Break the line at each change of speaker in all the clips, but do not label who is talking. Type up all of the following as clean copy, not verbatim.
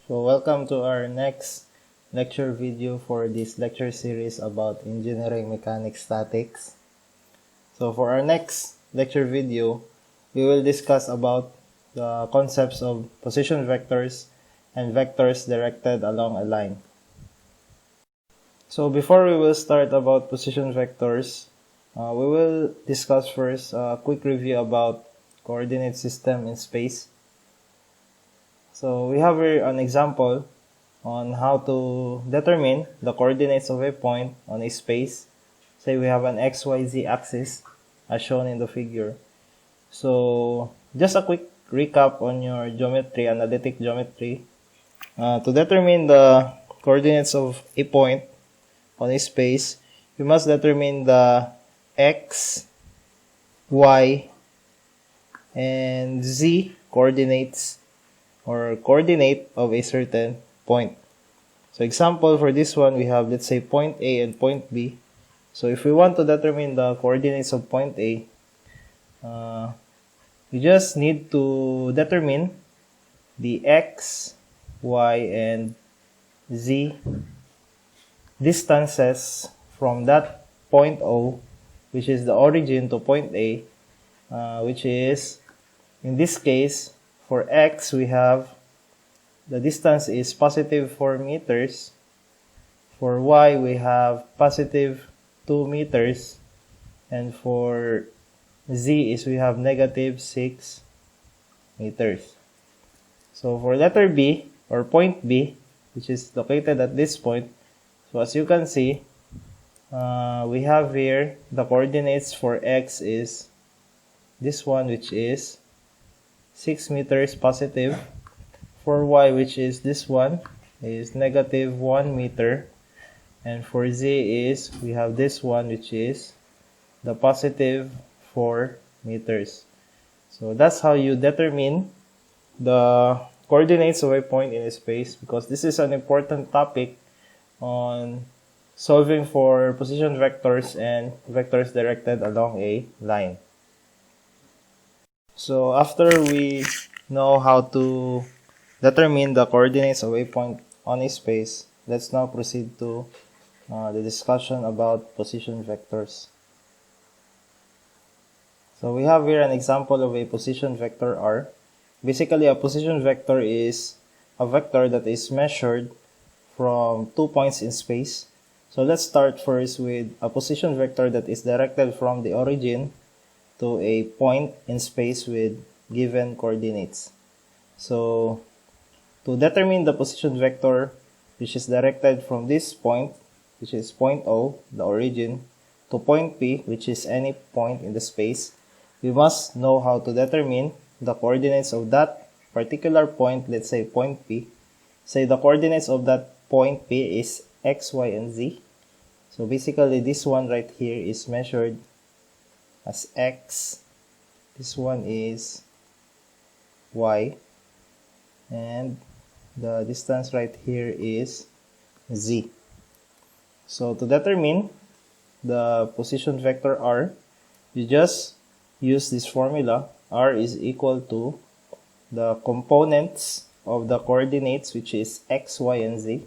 So welcome to our next lecture video for this lecture series about engineering mechanics statics. So for our next lecture video, we will discuss about the concepts of position vectors and vectors directed along a line. So before we will start about position vectors, we will discuss first a quick review about coordinate system in space. So we have here an example on how to determine the coordinates of a point on a space. Say we have an XYZ axis as shown in the figure. So just a quick recap on your geometry, analytic geometry. To determine the coordinates of a point on a space, you must determine the X, Y, and Z coordinates or coordinate of a certain point. So example for this one, we have, let's say, point A and point B. So if we want to determine the coordinates of point A, we just need to determine the X, Y, and Z distances from that point O, which is the origin, to point A, which is, in this case, for X, we have the distance is positive 4 meters. For Y, we have positive 2 meters. And for Z is we have negative 6 meters. So for letter B, or point B, which is located at this point, so as you can see, we have here the coordinates for X is this one, which is 6 meters positive. For Y, which is this one, is negative 1 meter. And for Z is, we have this one, which is the positive 4 meters. So that's how you determine the coordinates of a point in a space, because this is an important topic on solving for position vectors and vectors directed along a line. So after we know how to determine the coordinates of a point on a space, let's now proceed to the discussion about position vectors. So we have here an example of a position vector R. Basically, a position vector is a vector that is measured from 2 points in space. So let's start first with a position vector that is directed from the origin to a point in space with given coordinates. So to determine the position vector which is directed from this point, which is point O, the origin, to point P, which is any point in the space, we must know how to determine the coordinates of that particular point, let's say point P. Say the coordinates of that point P is X, Y, and Z. So basically this one right here is measured as X, this one is Y, and the distance right here is Z. So to determine the position vector R, you just use this formula. R is equal to the components of the coordinates, which is X, Y, and Z,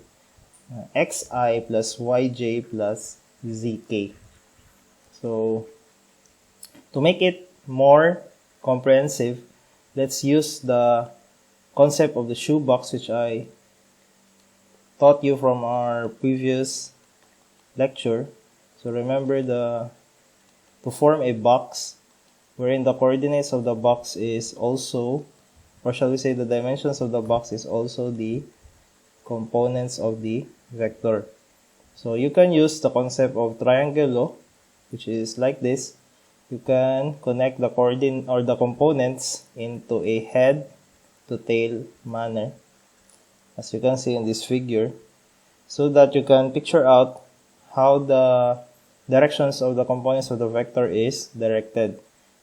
Xi plus Yj plus Zk. So to make it more comprehensive, let's use the concept of the shoebox, which I taught you from our previous lecture. So remember to form a box wherein the coordinates of the box is also, or shall we say the dimensions of the box is also the components of the vector. So you can use the concept of triangle law, which is like this. You can connect the coordinate or the components into a head to tail manner, as you can see in this figure, so that you can picture out how the directions of the components of the vector is directed,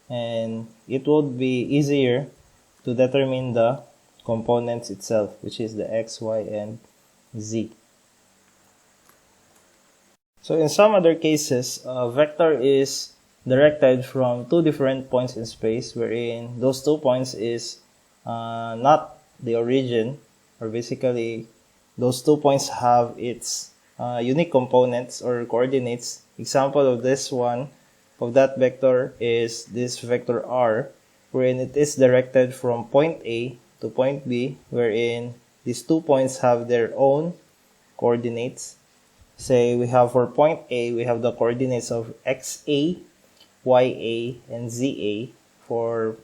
and it would be easier to determine the components itself, which is the X, Y, and Z. So in some other cases, a vector is directed from 2 different points in space, wherein those 2 points is not the origin, or basically those 2 points have its unique components or coordinates. Example of this one, of that vector, is this vector r, wherein it is directed from point A to point B, wherein these 2 points have their own coordinates. Say we have for point A, we have the coordinates of xa, ya, and za. For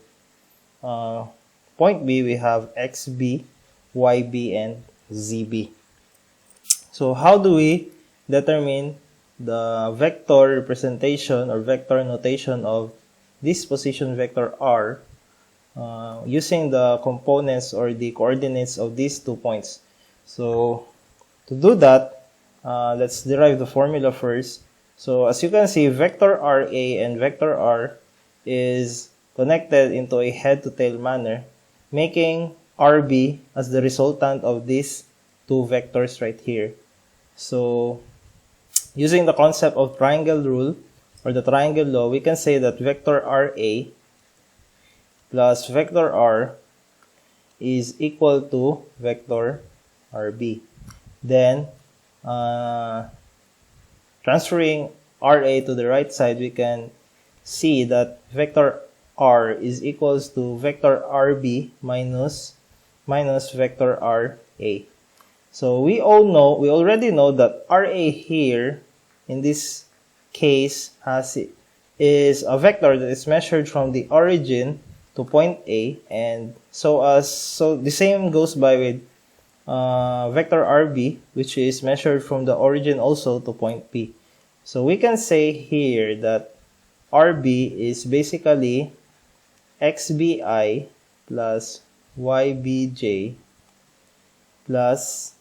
point B, we have xb, yb, and zb. So how do we determine the vector representation or vector notation of this position vector r using the components or the coordinates of these 2 points? So to do that, let's derive the formula first. So as you can see, vector RA and vector R is connected into a head-to-tail manner, making RB as the resultant of these 2 vectors right here. So using the concept of triangle rule or the triangle law, we can say that vector RA plus vector R is equal to vector RB. Then transferring RA to the right side, we can see that vector R is equals to vector RB minus vector RA. So we already know that RA here in this case is a vector that is measured from the origin to point A, and so the same goes by with vector RB, which is measured from the origin also to point P. So we can say here that RB is basically xbi plus ybj plus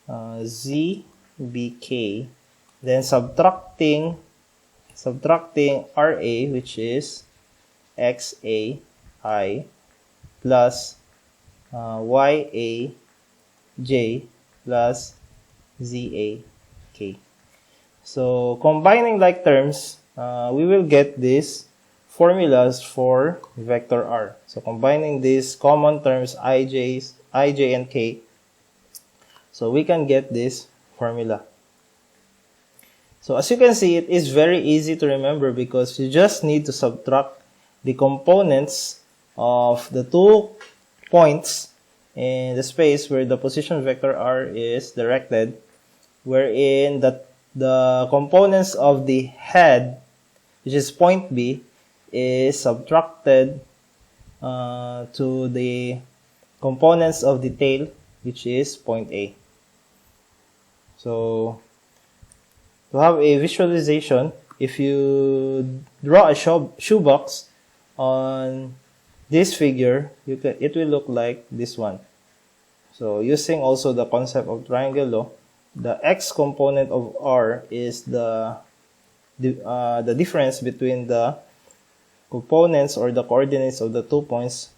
zbk, then subtracting RA, which is xai plus yaj plus zak. So combining like terms, we will get these formulas for vector r. So combining these common terms ij and k, so we can get this formula. So as you can see, it is very easy to remember because you just need to subtract the components of the 2 points in the space where the position vector r is directed, wherein the components of the head, which is point B, is subtracted to the components of the tail, which is point A. So to have a visualization, if you draw a shoebox on this figure, it will look like this one. So using also the concept of triangle law, the x component of r is the difference between the components or the coordinates of the 2 points,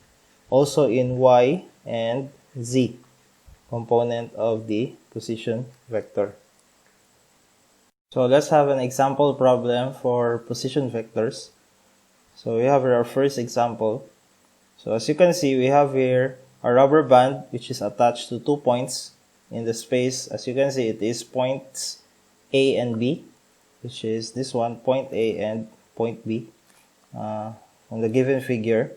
also in y and z component of the position vector. So let's have an example problem for position vectors. So we have our first example. So as you can see, we have here a rubber band which is attached to 2 points in the space. As you can see, it is points A and B, which is this one, point A and point B, on the given figure.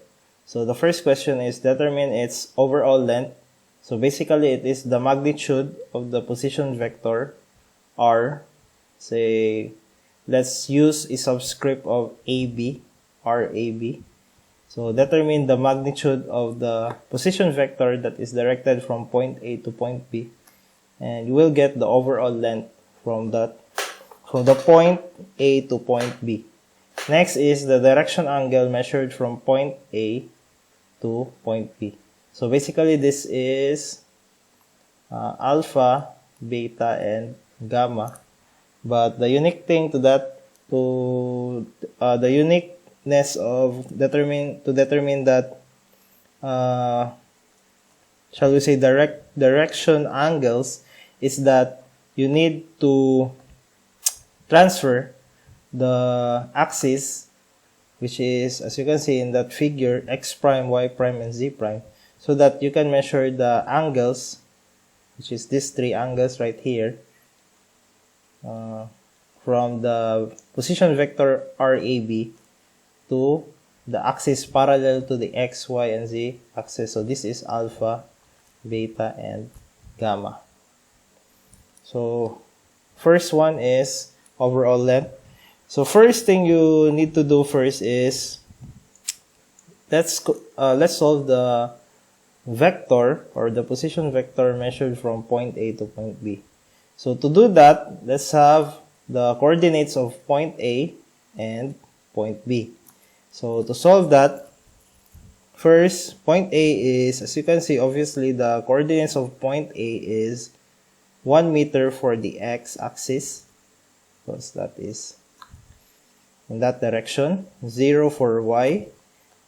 So the first question is determine its overall length. So basically, it is the magnitude of the position vector r. Say, let's use a subscript of AB, RAB. So determine the magnitude of the position vector that is directed from point A to point B, and you will get the overall length from the point A to point B. Next is the direction angle measured from point A to point B. So basically, this is alpha, beta, and gamma. But the unique thing to that, the uniqueness of determine that, shall we say, direction angles, is that you need to transfer the axis, which is, as you can see in that figure, x prime, y prime, and z prime. so that you can measure the angles, which is these three angles right here, from the position vector RAB to the axis parallel to the X, Y, and Z axis. So this is alpha, beta, and gamma. So first one is overall length. So first thing you need to do first is let's solve the vector or the position vector measured from point A to point B. So to do that, let's have the coordinates of point A and point B. So to solve that, first, point A is, as you can see, obviously the coordinates of point A is 1 meter for the x-axis, because that is in that direction, 0 for y,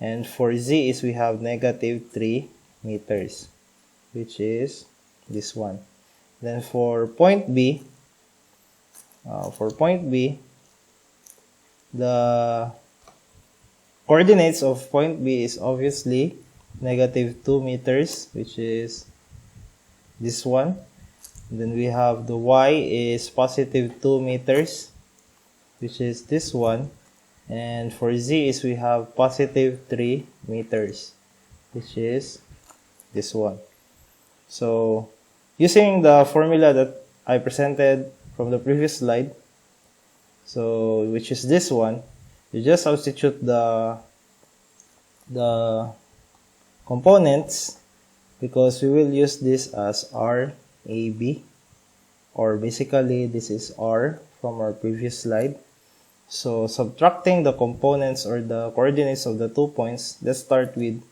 and for z is we have negative 3 meters, which is this one. Then for point B, the coordinates of point B is obviously negative 2 meters, which is this one. Then we have the y is positive 2 meters, which is this one. And for z is we have positive 3 meters, which is this one. So using the formula that I presented from the previous slide, so which is this one, you just substitute the components, because we will use this as RAB, or basically this is R from our previous slide. So subtracting the components or the coordinates of the 2 points, let's start with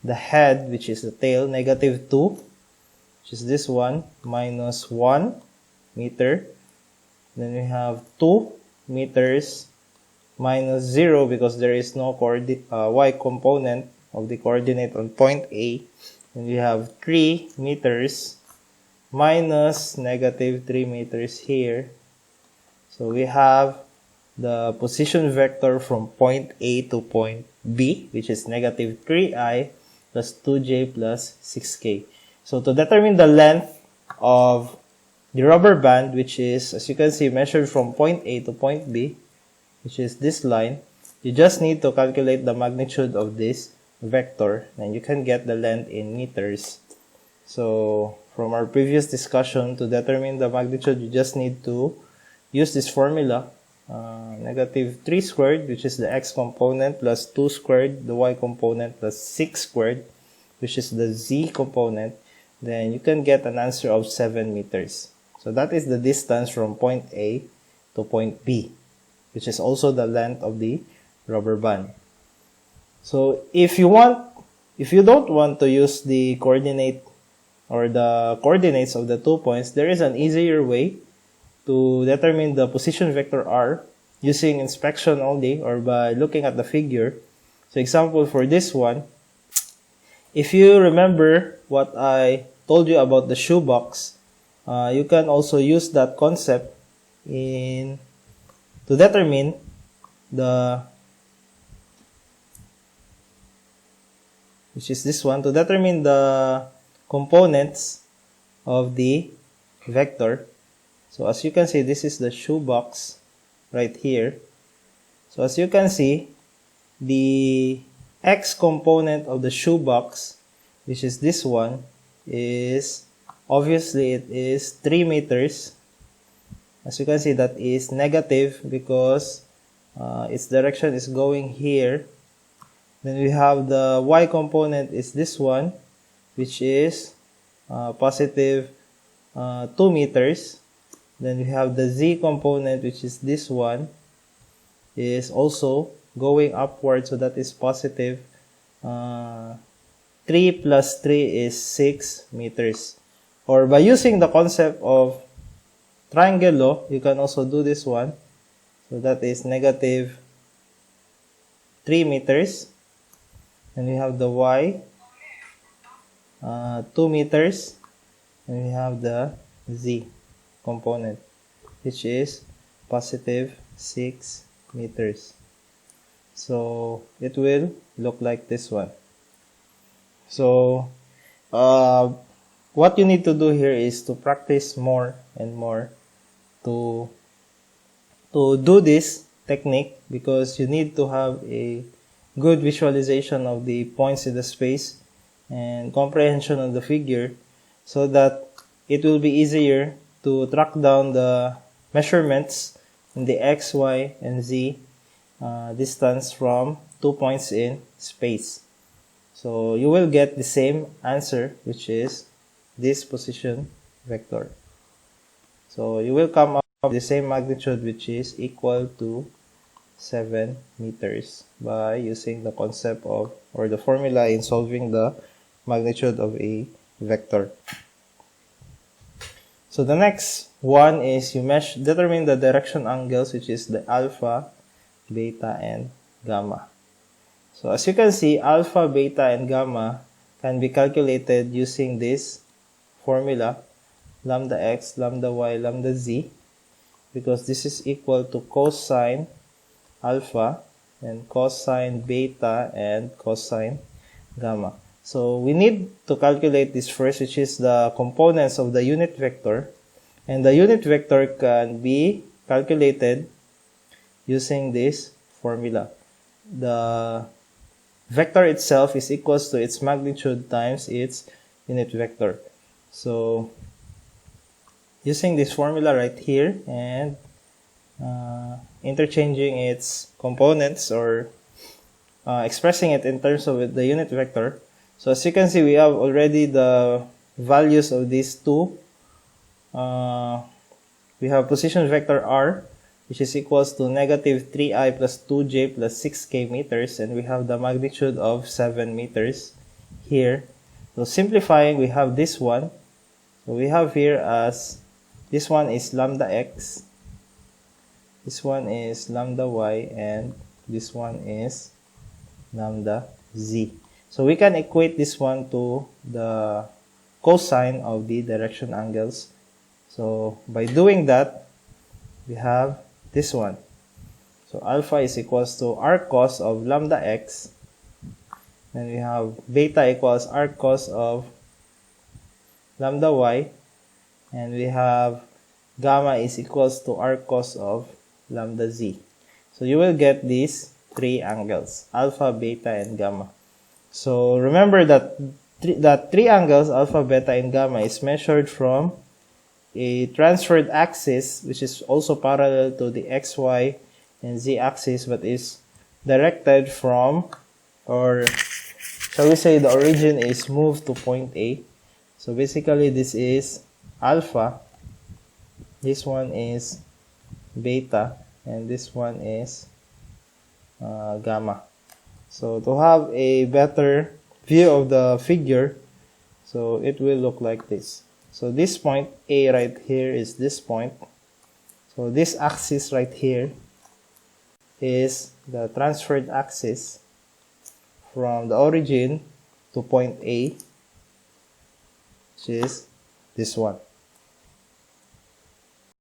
the head, which is the tail, negative 2, which is this one, minus 1 meter. Then we have 2 meters minus 0, because there is no y component of the coordinate on point A. And we have 3 meters minus negative 3 meters here. So we have the position vector from point A to point B, which is negative 3i plus 2j plus 6k. So to determine the length of the rubber band, which is, as you can see, measured from point A to point B, which is this line, you just need to calculate the magnitude of this vector, and you can get the length in meters. So from our previous discussion, to determine the magnitude, you just need to use this formula, negative 3 squared, which is the x component, plus 2 squared, the y component, plus 6 squared, which is the z component. Then you can get an answer of 7 meters. So that is the distance from point A to point B, which is also the length of the rubber band. So if you don't want to use the coordinate or the coordinates of the 2 points, there is an easier way to determine the position vector R using inspection only, or by looking at the figure. So example for this one, if you remember what I told you about the shoebox, you can also use that concept to determine the, which is this one, to determine the components of the vector. So as you can see, this is the shoebox right here. So as you can see, the x component of the shoebox, which is this one, is obviously it is 3 meters. As you can see, that is negative because its direction is going here. Then we have the y component is this one, which is positive 2 meters. Then we have the z component, which is this one, is also going upward, so that is positive 3 plus 3 is 6 meters. Or by using the concept of triangle law, you can also do this one. So that is negative 3 meters. And we have the y, 2 meters. And we have the z component, which is positive 6 meters. So it will look like this one. So uh, what you need to do here is to practice more and more to do this technique, because you need to have a good visualization of the points in the space and comprehension of the figure, so that it will be easier to track down the measurements in the x, y, and z distance from 2 points in space. So you will get the same answer, which is this position vector. So you will come up with the same magnitude, which is equal to 7 meters, by using the concept of, or the formula in solving the magnitude of a vector. So the next one is you determine the direction angles, which is the alpha, beta, and gamma. So as you can see, alpha, beta, and gamma can be calculated using this formula, lambda x, lambda y, lambda z, because this is equal to cosine alpha and cosine beta and cosine gamma. So we need to calculate this first, which is the components of the unit vector. And the unit vector can be calculated using this formula. The vector itself is equals to its magnitude times its unit vector. So using this formula right here and interchanging its components, or expressing it in terms of the unit vector. So as you can see, we have already the values of these two. We have position vector r, which is equals to negative 3i plus 2j plus 6k meters, and we have the magnitude of 7 meters here. So simplifying, we have this one. So we have here as, this one is lambda x, this one is lambda y, and this one is lambda z. So we can equate this one to the cosine of the direction angles. So by doing that, we have this one. So alpha is equals to r cos of lambda x, and we have beta equals r cos of lambda y, and we have gamma is equals to r cos of lambda z. So you will get these three angles, alpha, beta, and gamma. So remember that three angles, alpha, beta, and gamma, is measured from a transferred axis, which is also parallel to the x, y, and z axis, but is directed from, or shall we say the origin is moved to point A. So basically this is alpha, this one is beta, and this one is gamma. So to have a better view of the figure, so it will look like this. So this point A right here is this point. So this axis right here is the transferred axis from the origin to point A, which is this one.